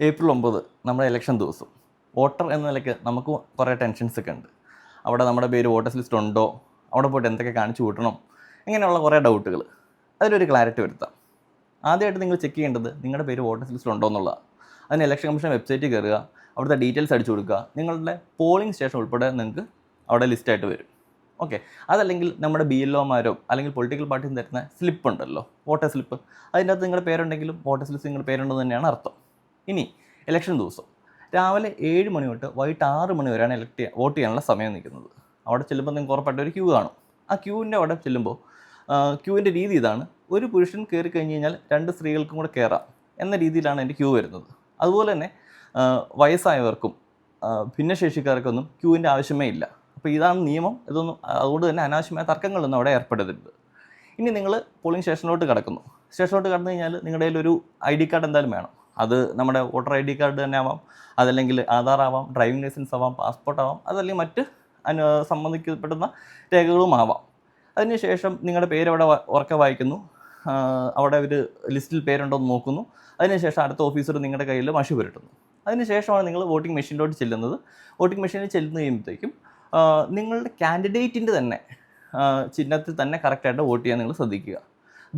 April 9 നമ്മുടെ election ദിവസം. Voter എന്ന നിലയ്ക്ക് നമുക്ക് കുറേ ടെൻഷൻസൊക്കെ ഉണ്ട്. അവിടെ നമ്മുടെ പേര് വോട്ടേഴ്സ് ലിസ്റ്റ് ഉണ്ടോ, അവിടെ പോയിട്ട് എന്തൊക്കെ കാണിച്ചു കൂട്ടണം, ഇങ്ങനെയുള്ള കുറേ ഡൗട്ടുകൾ. അതിലൊരു ക്ലാരിറ്റി വരുത്താം. ആദ്യമായിട്ട് നിങ്ങൾ ചെക്ക് ചെയ്യേണ്ടത് നിങ്ങളുടെ പേര് വോട്ടേഴ്സ് ലിസ്റ്റ് ഉണ്ടോ എന്നുള്ളതാണ്. അതിന് ഇലക്ഷൻ കമ്മീഷൻ വെബ്സൈറ്റിൽ കയറുക, അവിടുത്തെ ഡീറ്റെയിൽസ് അടിച്ചു കൊടുക്കുക. നിങ്ങളുടെ പോളിംഗ് സ്റ്റേഷൻ ഉൾപ്പെടെ നിങ്ങൾക്ക് അവിടെ ലിസ്റ്റായിട്ട് വരും. ഓക്കെ, അതല്ലെങ്കിൽ നമ്മുടെ BLOമാരോ അല്ലെങ്കിൽ പൊളിറ്റിക്കൽ പാർട്ടിയും തരുന്ന സ്ലിപ്പ് ഉണ്ടല്ലോ, വോട്ടർ സ്ലിപ്പ്, അതിൻ്റെ അകത്ത് നിങ്ങളുടെ പേരുണ്ടെങ്കിലും വോട്ടേഴ്സ് ലിസ്റ്റ് നിങ്ങളുടെ പേരുണ്ടെന്ന് തന്നെയാണ് അർത്ഥം. ഇനി ഇലക്ഷൻ ദിവസം രാവിലെ 7 മണി തൊട്ട് വൈകിട്ട് 6 മണി വരെയാണ് വോട്ട് ചെയ്യാനുള്ള സമയം നിൽക്കുന്നത്. അവിടെ ചെല്ലുമ്പോൾ നിങ്ങൾക്ക് ഉറപ്പായിട്ട് ഒരു ക്യൂ കാണും. ആ ക്യൂവിൻ്റെ അവിടെ ചെല്ലുമ്പോൾ ക്യൂവിൻ്റെ രീതി ഇതാണ്: ഒരു പുരുഷൻ കയറി കഴിഞ്ഞ് കഴിഞ്ഞാൽ 2 സ്ത്രീകൾക്കും കൂടെ കയറാം എന്ന രീതിയിലാണ് എൻ്റെ ക്യൂ വരുന്നത്. അതുപോലെ തന്നെ വയസ്സായവർക്കും ഭിന്നശേഷിക്കാർക്കൊന്നും ക്യൂവിൻ്റെ ആവശ്യമേ ഇല്ല. അപ്പോൾ ഇതാണ് നിയമം. അതുകൊണ്ട് തന്നെ അനാവശ്യമായ തർക്കങ്ങളൊന്നും അവിടെ ഏർപ്പെടരുത്. ഇനി നിങ്ങൾ പോളിംഗ് സ്റ്റേഷനിലോട്ട് കടക്കുന്നു. സ്റ്റേഷനിലോട്ട് കടന്നു കഴിഞ്ഞാൽ നിങ്ങളുടെ കയ്യിൽ ഒരു ID കാർഡ് എന്തായാലും വേണം. അത് നമ്മുടെ വോട്ടർ ID കാർഡ് തന്നെ ആവാം, അതല്ലെങ്കിൽ ആധാർ ആവാം, ഡ്രൈവിംഗ് ലൈസൻസ് ആവാം, പാസ്പോർട്ട് ആവാം, അതല്ലെങ്കിൽ മറ്റ് സംബന്ധിക്കപ്പെടുന്ന രേഖകളും ആവാം. അതിനുശേഷം നിങ്ങളുടെ പേര് അവിടെ ഉറക്കെ വായിക്കുന്നു. അവിടെ ഒരു ലിസ്റ്റിൽ പേരുണ്ടോ എന്ന് നോക്കുന്നു. അതിനുശേഷം അടുത്ത ഓഫീസർ നിങ്ങളുടെ കയ്യിൽ മഷി പുരട്ടുന്നു. അതിനുശേഷമാണ് നിങ്ങൾ വോട്ടിംഗ് മെഷീനിലോട്ട് ചെല്ലുന്നത്. വോട്ടിംഗ് മെഷീനിൽ ചെല്ലുന്ന കഴിയുമ്പോഴത്തേക്കും നിങ്ങളുടെ കാൻഡിഡേറ്റിൻ്റെ തന്നെ ചിഹ്നത്തിൽ തന്നെ കറക്റ്റായിട്ട് വോട്ട് ചെയ്യാൻ നിങ്ങൾ ശ്രദ്ധിക്കുക.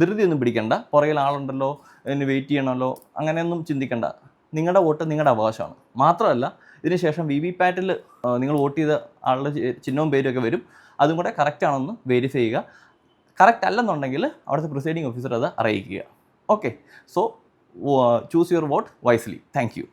ധൃതിയൊന്നും പിടിക്കണ്ട. പുറകിൽ ആളുണ്ടല്ലോ, ഇതിന് വെയിറ്റ് ചെയ്യണമല്ലോ, അങ്ങനെയൊന്നും ചിന്തിക്കണ്ട. നിങ്ങളുടെ വോട്ട് നിങ്ങളുടെ അവകാശമാണ്. മാത്രമല്ല, ഇതിനുശേഷം VVPAT-ൽ നിങ്ങൾ വോട്ട് ചെയ്ത ആളുടെ ചിഹ്നവും പേരുമൊക്കെ വരും. അതും കൂടെ കറക്റ്റ് ആണെന്ന് വെരിഫൈ ചെയ്യുക. കറക്റ്റ് അല്ലെന്നുണ്ടെങ്കിൽ അവിടുത്തെ പ്രിസൈഡിംഗ് ഓഫീസർ അത് അറിയിക്കുക. Okay, so choose your vote wisely. Thank you.